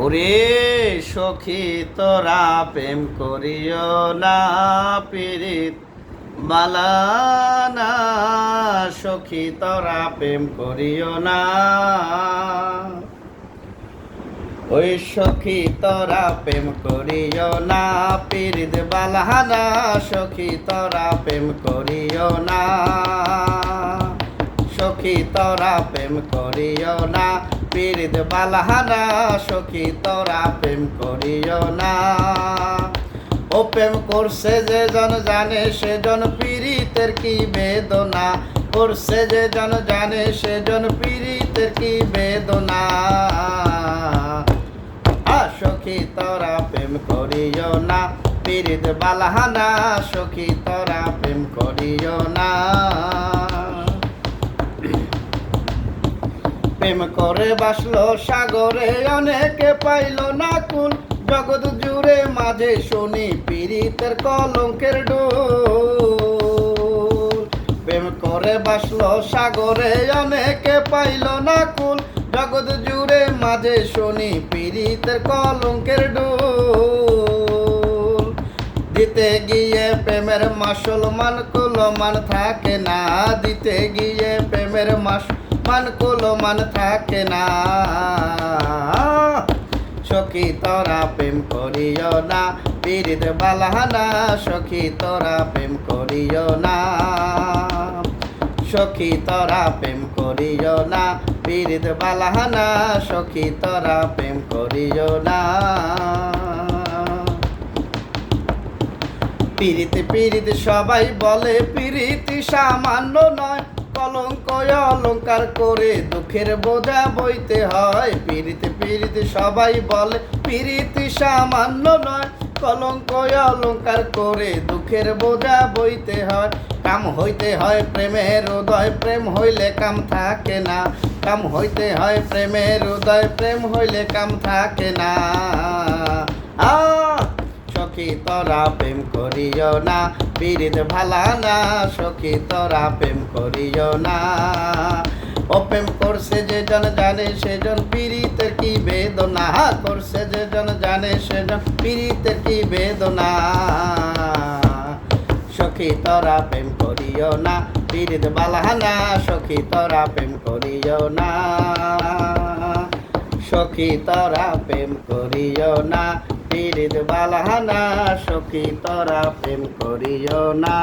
ওরে সখী তোরা প্রেম করিও না, পীড়িত বালানা। সখী তোরা প্রেম করিও না, ওই সখী তোরা প্রেম করিও না, পীড়িত বালানা। সখী তোরা প্রেম করিও না, সখী তোরা প্রেম করিও না, পীড়িত বালাহানা। সখী তোরা প্রেম করিও না। ও প্রেম করছে যে জন জানে সেজন পীড়িতের কি বেদনা, করছে যে জন জানে সেজন পীড়িতের কি বেদনা। সখী তোরা প্রেম করিও না, পীড়িত বালাহানা। সখী তোরা প্রেম করিও না। প্রেম করে বাসলো সাগরে অনেকে পাইল না কুল, জগৎ জুড়ে মাঝে শুনি পীড়িতের কলঙ্কের ডোল। প্রেম করে বাসলো সাগরে অনেকে পাইল না কুল, জগৎ জুড়ে মাঝে শুনি পীড়িতের কলঙ্কের ডোল। দিতে গিয়ে প্রেমের মাসুল মান কুলমান থাকে না, দিতে গিয়ে প্রেমের মান কুলমান থাকে না। সখী তোরা প্রেম করিও না, পীড়িত বালাহানা। সখী তোরা প্রেম করিও না, সখী তোরা প্রেম করিও না, পীড়িত বালাহানা। সখী তোরা প্রেম করিও না। পীড়িত পীড়িত সবাই বলে পীড়িতি সামান্য নয়, কলঙ্ক অলঙ্কার করে দুঃখের বোঝা বইতে হয়। পীড়িত পীড়িত সবাই বলে পীড়িতি সামান্য নয়, কলঙ্ক অলঙ্কার করে দুঃখের বোঝা বইতে হয়। কাম হইতে হয় প্রেমের হৃদয়, প্রেম হইলে কাম থাকে না। কাম হইতে হয় প্রেমের হৃদয়, প্রেম হইলে কাম থাকে না। সখী তোরা প্রেম করিও না, পীড়িত ভালানা। সখী তোরা প্রেম করিও না। ও প্রেম করছে যে জন জানে সেজন পীড়িতের কি বেদনা, করছে যে জন জানে সেজন পীড়িতের কি বেদনা। সখী তোরা প্রেম করিও না, পীড়িত বালাহানা। সখী তোরা প্রেম করিও না, সখী তোরা প্রেম করিও না, পীড়িত বালাহানা। সখী তোরা প্রেম করিও না।